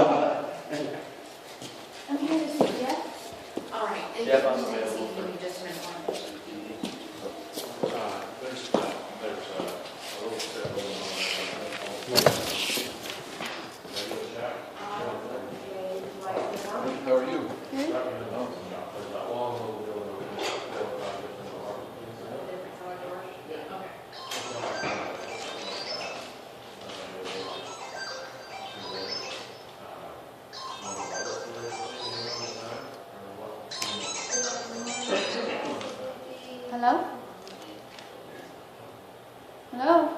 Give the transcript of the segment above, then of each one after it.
I'm here to see Jeff. All right. Jeff, I'm available. Give me just a minute. There's a little step going on. How are you? Good. There's that long little building. Hello? Hello?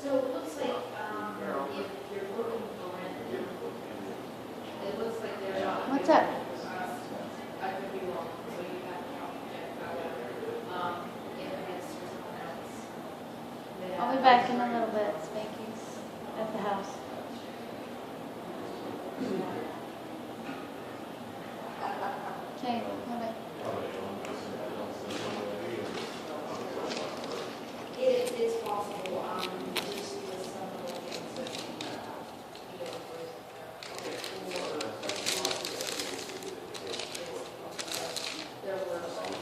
So it looks like, if you're looking for rent, it looks like they're not. What's up? I could be wrong, so you have to check that out. If it's for someone else. I'll be back in a little bit. Spanky's at the house. Okay, bye-bye. It's possible, just with some of the things that, there were some.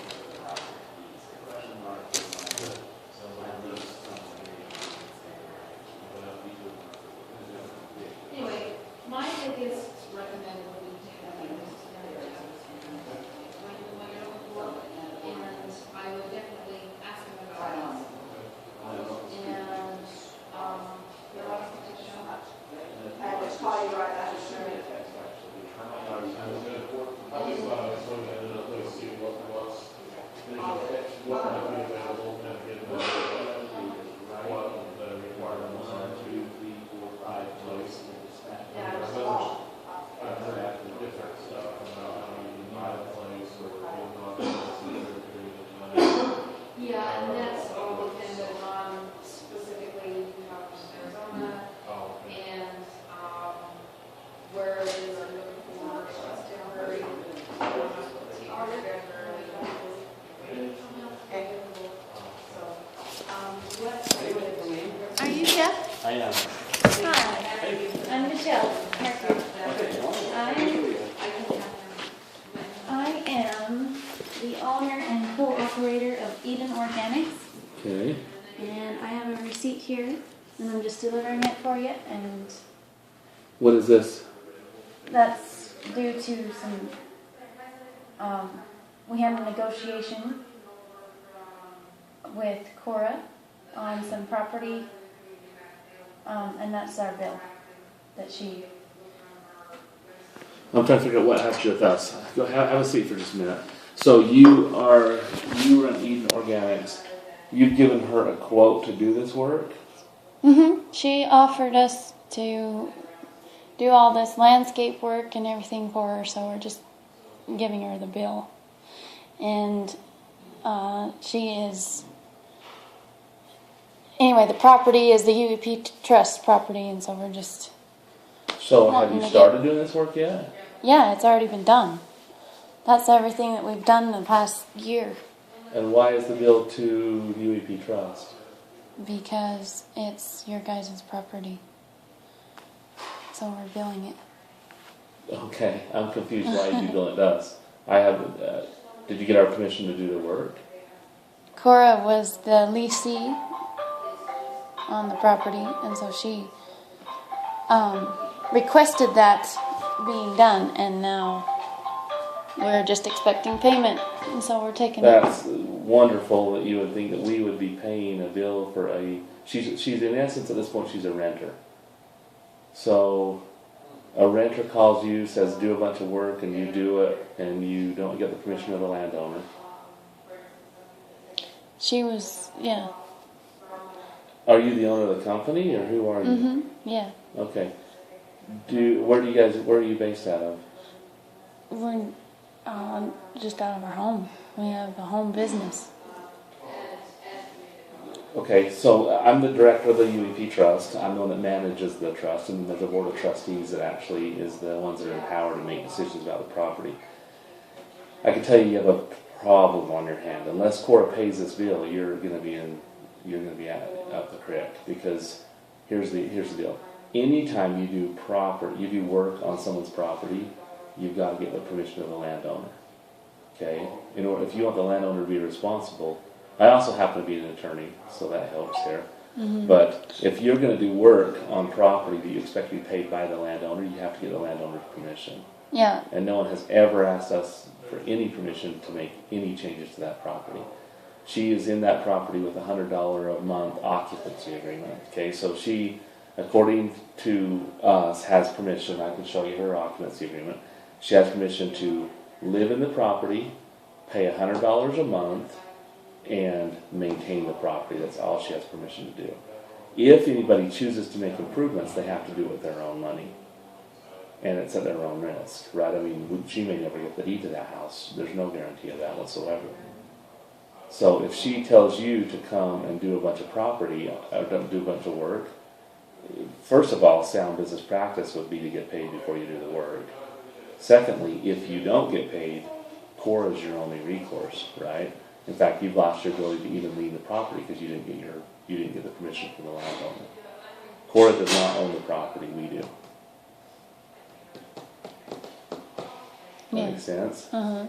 Anyway, my biggest recommended would be to have this together when you're looking for, and I would definitely ask them about it. And, your last petition. I will call you right after. What might be available and get what the requirements are to the 4 or 5 place. Yeah, I've heard different stuff about how you buy a place or Yeah, and that's all dependent on specifically how from Arizona and, where it is I'm looking for, if it's temporary, Are you Jeff? I am. Hi. I'm Michelle. Harker. I am the owner and co-operator of Eden Organics. Okay. And I have a receipt here, and I'm just delivering it for you, and What is this? that's due to some, we had a negotiation with Cora on some property, and that's our bill that she, I'm trying to figure out what has to do with us. Go have a seat for just a minute. So you run Eden Organics. You've given her a quote to do this work? she offered us to do all this landscape work and everything for her, so we're just giving her the bill. And she is, anyway, the property is the UEP Trust property, and so we're just, So have you started doing this work yet? yeah, it's already been done. That's everything that we've done in the past year, And why is the bill to UEP Trust? because it's your guys' property. So we're billing it. Okay, I'm confused why you bill it us. I haven't. Did you get our permission to do the work? Cora was the leasee on the property, and so she requested that being done, and now we're just expecting payment, and so we're taking That's wonderful that you would think that we would be paying a bill for a. She's in essence at this point she's a renter. So a renter calls you, says do a bunch of work, and you do it, and you don't get the permission of the landowner. She was, yeah. Are you the owner of the company, or who are you? Yeah. Okay. Where are you based out of? We're just out of our home. We have a home business. Okay, so I'm the director of the UEP Trust. I'm the one that manages the trust, and there's a board of trustees that actually is the ones that are empowered to make decisions about the property. I can tell you have a problem on your hand. Unless Cora pays this bill, you're going to be up the creek, because here's the deal. Anytime you do work on someone's property, you've got to get the permission of the landowner. Okay? If you want the landowner to be responsible, I also happen to be an attorney, so that helps here. But if you're going to do work on property that you expect to be paid by the landowner, you have to get the landowner's permission. Yeah. And no one has ever asked us for any permission to make any changes to that property. She is in that property with a $100 a month occupancy agreement. Okay, so she, according to us, has permission. I can show you her occupancy agreement. She has permission to live in the property, pay $100 a month, and maintain the property. That's all she has permission to do. If anybody chooses to make improvements, they have to do it with their own money. And it's at their own risk, right? I mean, she may never get the deed to that house. There's no guarantee of that whatsoever. So if she tells you to come and do a bunch of property, or do a bunch of work, first of all, sound business practice would be to get paid before you do the work. Secondly, if you don't get paid, Cora is your only recourse, right? In fact, you've lost your ability to even lien the property because you didn't get the permission from the landowner. Cora does not own the property, we do. Yeah. Makes sense? Uh-huh.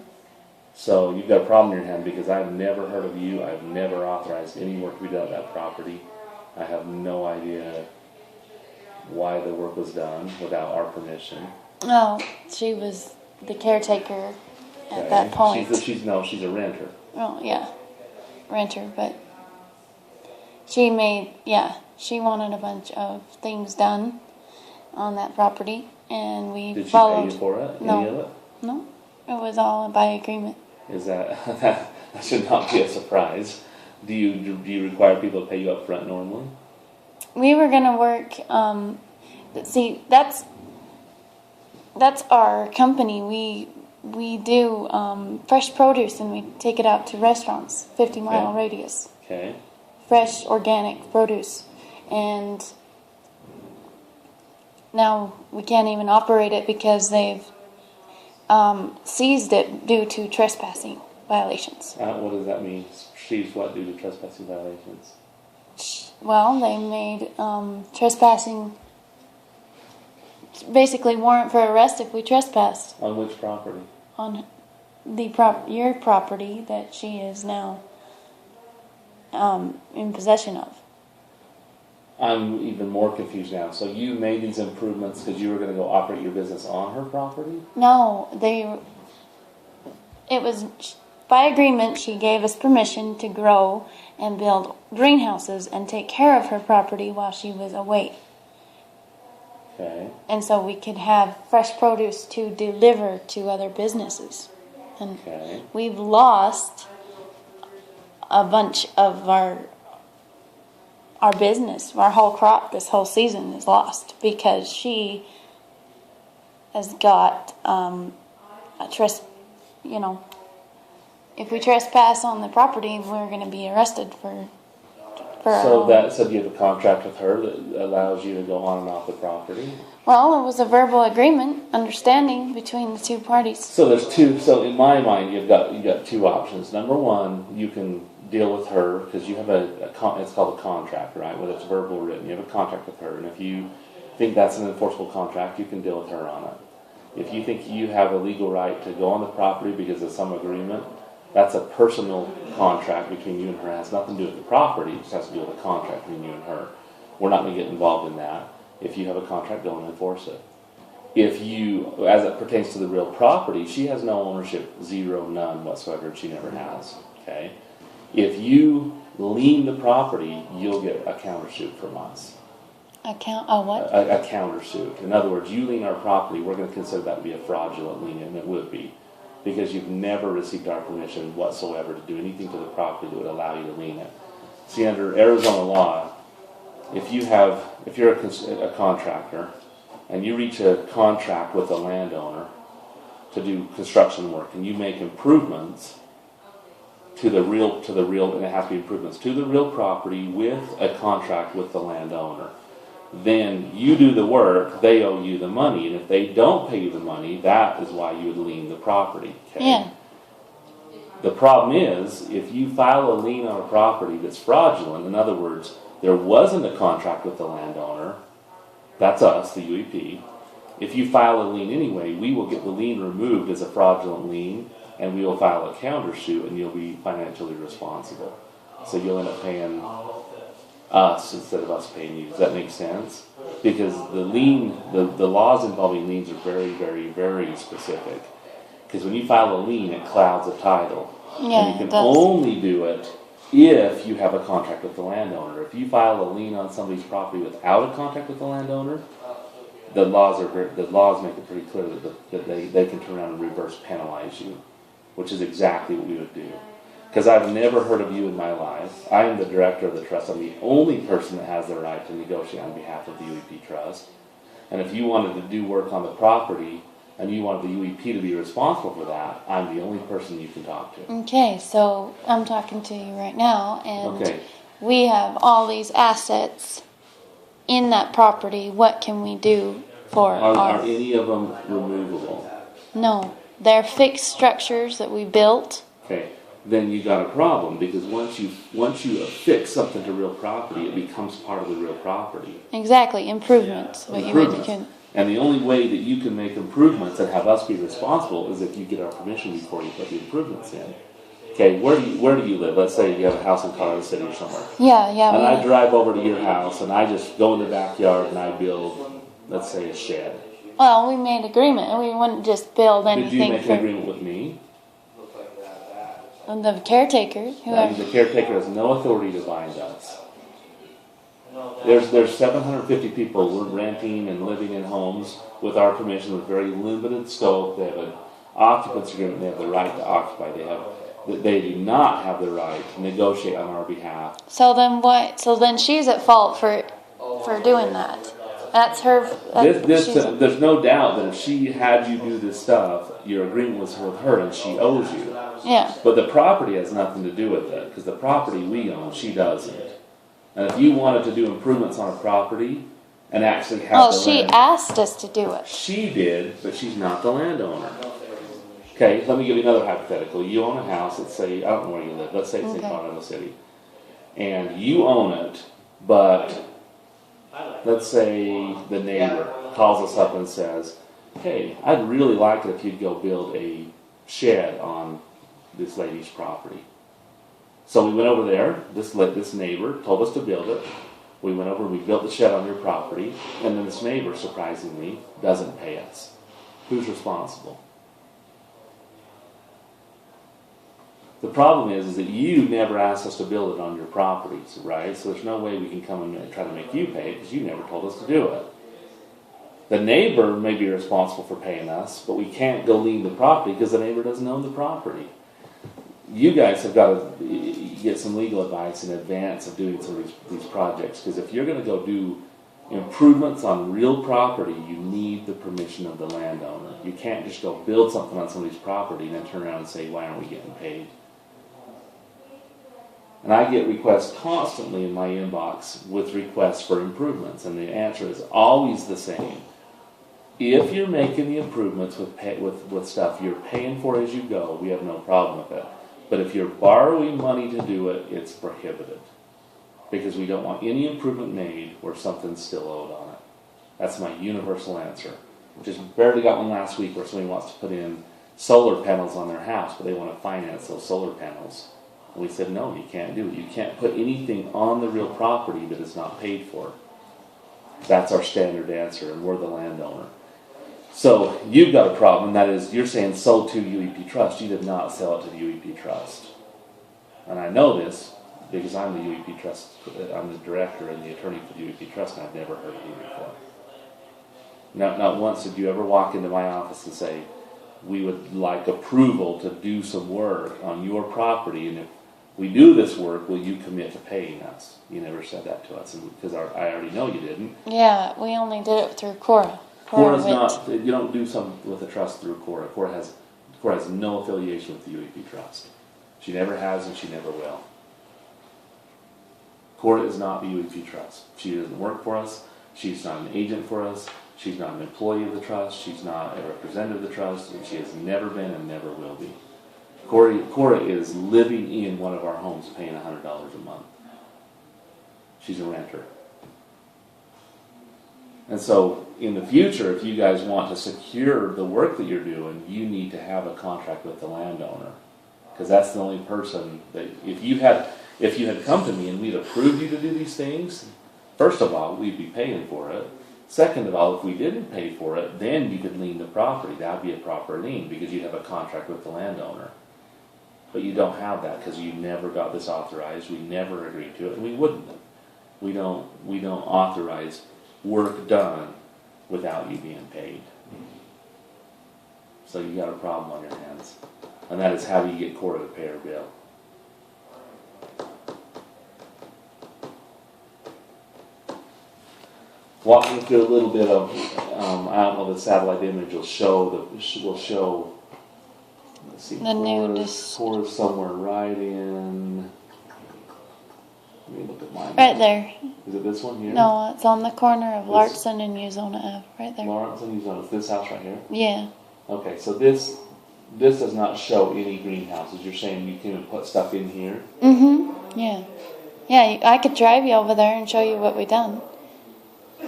So you've got a problem in your hand because I've never heard of you. I've never authorized any work to be done at that property. I have no idea why the work was done without our permission. Oh, she was the caretaker at that point. She's a renter. Oh, yeah. Renter, but she wanted a bunch of things done on that property, and we Did she followed. pay you for it? No. Any of it? No, it was all by agreement. Is that should not be a surprise? Do you require people to pay you up front normally? We were gonna work. See, that's our company. We do fresh produce, and we take it out to restaurants, 50-mile radius. Okay. Fresh organic produce, and now we can't even operate it because they've seized it due to trespassing violations. What does that mean? Seized what due to trespassing violations? Well, they made trespassing basically warrant for arrest if we trespass On which property? on your property that she is now in possession of. I'm even more confused now. So you made these improvements because you were going to go operate your business on her property? No, it was by agreement. She gave us permission to grow and build greenhouses and take care of her property while she was away. Okay. And so we could have fresh produce to deliver to other businesses. And Okay. we've lost a bunch of our business. Our whole crop this whole season is lost because she has got if we trespass on the property, we're going to be arrested for So you have a contract with her that allows you to go on and off the property? Well, it was a verbal agreement, understanding between the two parties. So there's two. So in my mind, you've got two options. Number one, you can deal with her because you have it's called a contract, right? Whether it's verbal or written, you have a contract with her, and if you think that's an enforceable contract, you can deal with her on it. If you think you have a legal right to go on the property because of some agreement, that's a personal contract between you and her. It has nothing to do with the property. It just has to do with a contract between you and her. We're not going to get involved in that. If you have a contract, go and enforce it. If you, as it pertains to the real property, she has no ownership, zero, none whatsoever, and she never has. Okay. If you lien the property, you'll get a countersuit from us. A what? A countersuit. In other words, you lien our property, we're going to consider that to be a fraudulent lien, and it would be, because you've never received our permission whatsoever to do anything to the property that would allow you to lien it. See, under Arizona law, if you're a contractor and you reach a contract with a landowner to do construction work and you make improvements to the real, and it has to be improvements to the real property with a contract with the landowner. Then you do the work, they owe you the money, and if they don't pay you the money, that is why you would lien the property. Okay? Yeah. The problem is, if you file a lien on a property that's fraudulent, in other words, there wasn't a contract with the landowner, that's us, the UEP. If you file a lien anyway, we will get the lien removed as a fraudulent lien, and we will file a countersuit, and you'll be financially responsible. So you'll end up paying us instead of us paying you. Does that make sense? Because the lien, the laws involving liens are very, very, very specific. Because when you file a lien, it clouds a title. Yeah, and you it can does. only do it if you have a contract with the landowner. If you file a lien on somebody's property without a contract with the landowner, the laws make it pretty clear that they can turn around and reverse penalize you, which is exactly what we would do. Because I've never heard of you in my life. I am the director of the trust. I'm the only person that has the right to negotiate on behalf of the UEP Trust. And if you wanted to do work on the property and you wanted the UEP to be responsible for that, I'm the only person you can talk to. Okay, so I'm talking to you right now, and Okay. we have all these assets in that property. What can we do for Are our... any of them removable? No, they're fixed structures that we built. Okay. Then you got a problem, because once you affix something to real property, it becomes part of the real property. Exactly, improvements. What you Improvements. can... And the only way that you can make improvements and have us be responsible is if you get our permission before you put the improvements in. Okay, where do you live? Let's say you have a house in Colorado City or somewhere. Yeah, And I we... drive over to your house and I just go in the backyard and I build, let's say, a shed. Well, we made agreement. We wouldn't just build Did you anything make an for agreement with me? the caretaker. Whoever. The caretaker has no authority to bind us. There's 750 people we're renting and living in homes with our permission with very limited scope. They have an occupancy agreement. They have the right to occupy. They do not have the right to negotiate on our behalf. So then what? So then she's at fault for doing that. That's her. There's no doubt that if she had you do this stuff, your agreement was with her and she owes you. Yeah. But the property has nothing to do with it, because the property we own, she doesn't. And if you wanted to do improvements on a property and actually have Well, the she land, asked us to do it. she did, but she's not the landowner. Okay, let me give you another hypothetical. You own a house, let's say, I don't know where you live, let's say it's in Okay. Colorado City. And you own it, but let's say the neighbor calls us up and says, hey, I'd really like it if you'd go build a shed on this lady's property. So we went over there, this neighbor told us to build it. We went over and we built the shed on your property, and then this neighbor, surprisingly, doesn't pay us. Who's responsible? The problem is that you never asked us to build it on your properties, right? So there's no way we can come and try to make you pay it, because you never told us to do it. The neighbor may be responsible for paying us, but we can't go lien the property because the neighbor doesn't own the property. You guys have got to get some legal advice in advance of doing some of these projects, because if you're going to go do improvements on real property, you need the permission of the landowner. You can't just go build something on somebody's property and then turn around and say, why aren't we getting paid? And I get requests constantly in my inbox with requests for improvements, and the answer is always the same. If you're making the improvements with stuff you're paying for as you go, we have no problem with it. But if you're borrowing money to do it, it's prohibited. Because we don't want any improvement made where something's still owed on it. That's my universal answer. Just barely got one last week where somebody wants to put in solar panels on their house, but they want to finance those solar panels. And we said, no, you can't do it. You can't put anything on the real property that is not paid for. That's our standard answer, and we're the landowner. So you've got a problem, and that is you're saying sold to UEP Trust. You did not sell it to the UEP Trust. And I know this because I'm the UEP Trust, I'm the director and the attorney for the UEP Trust, and I've never heard of you before. Not once did you ever walk into my office and say, we would like approval to do some work on your property, and if we do this work, will you commit to paying us? You never said that to us, and because I already know you didn't. Yeah, we only did it through Cora. Cora's not, you don't do something with a trust through Cora. Cora has no affiliation with the UEP Trust. She never has and she never will. Cora is not the UEP Trust. She doesn't work for us. She's not an agent for us. She's not an employee of the trust. She's not a representative of the trust, and she has never been and never will be. Cora is living in one of our homes paying $100 a month. She's a renter. And so in the future, if you guys want to secure the work that you're doing, you need to have a contract with the landowner. Because that's the only person that, if you had come to me and we'd approved you to do these things, first of all, we'd be paying for it. Second of all, if we didn't pay for it, then you could lien the property. That would be a proper lien because you have a contract with the landowner. But you don't have that because you never got this authorized. We never agreed to it, and we wouldn't have. We don't authorize work done without you being paid. So you got a problem on your hands. And that is how you get Cora to pay her bill. Walk me through a little bit of, I don't know, the satellite image will show, let's see, The nudist. Cora's somewhere right in, let me look at mine. Right there. Is it this one here? No, it's on the corner of This- Lartson and Uzona Ave, right there. Lawrence and Uzona, it's this house right here? Yeah. Okay, so this does not show any greenhouses. You're saying you can put stuff in here? Yeah. Yeah, I could drive you over there and show you what we done.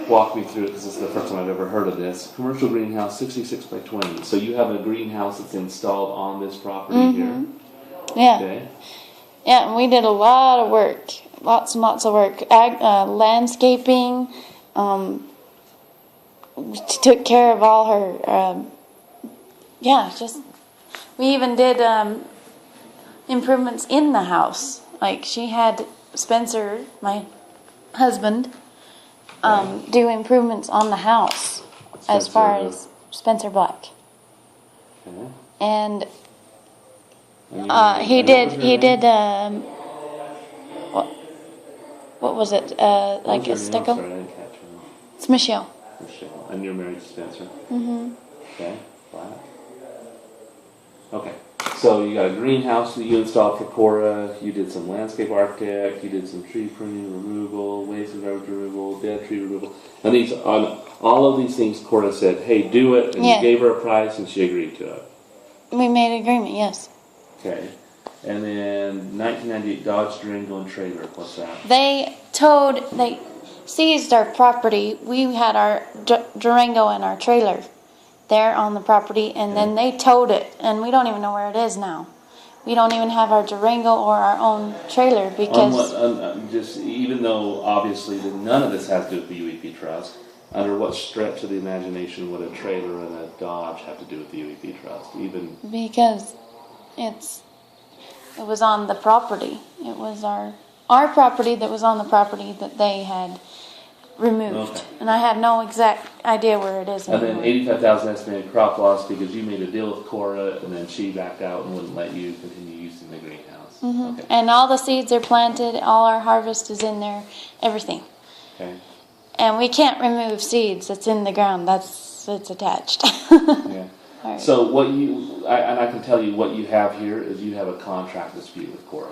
Walk me through it because this is the first time I've ever heard of this. Commercial greenhouse, 66 by 20. So you have a greenhouse that's installed on this property here? Yeah. Okay. Yeah, and we did a lot of work. Lots and lots of work. Landscaping. Took care of all her, we even did improvements in the house. Like she had Spencer, my husband, do improvements on the house as far Spencer, as Spencer Black. Okay. And And he what did was your name? what was it? What Like was a your name? stucco? Sorry, I didn't catch your name. It's Michelle. Michelle. And you're married to Spencer? Okay, flat. Okay, so you got a greenhouse that you installed for Cora, you did some landscape architect, you did some tree pruning removal, waste and garbage removal, dead tree removal. And on all of these things, Cora said, hey, do it, and Yeah. you gave her a price and she agreed to it. We made an agreement, yes. Okay, and then 1998 Dodge Durango and trailer, what's that? They seized our property. We had our Durango and our trailer there on the property, and then they towed it, and we don't even know where it is now. We don't even have our Durango or our own trailer because Just even though obviously that none of this has to do with the UEP Trust, under what stretch of the imagination would a trailer and a Dodge have to do with the UEP Trust? Even because it was on the property. It was our property that was on the property that they had removed. Okay. And I have no exact idea where it is and anymore. then 85,000 estimated crop loss because you made a deal with Cora and then she backed out and wouldn't let you continue using the greenhouse. Okay. And all the seeds are planted, all our harvest is in there, everything. Okay. And we can't remove seeds that's in the ground. It's attached. Yeah. All right. So what I can tell you what you have here is you have a contract dispute with Cora.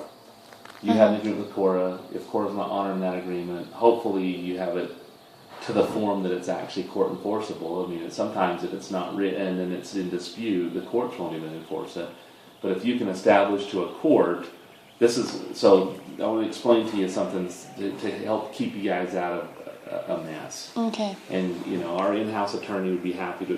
You have an agreement with Cora. If Cora's not honoring that agreement, hopefully you have it to the form that it's actually court enforceable. I mean, sometimes if it's not written and it's in dispute, the courts won't even enforce it. But if you can establish to a court, so I want to explain to you something to help keep you guys out of a mess. Okay. And, our in-house attorney would be happy to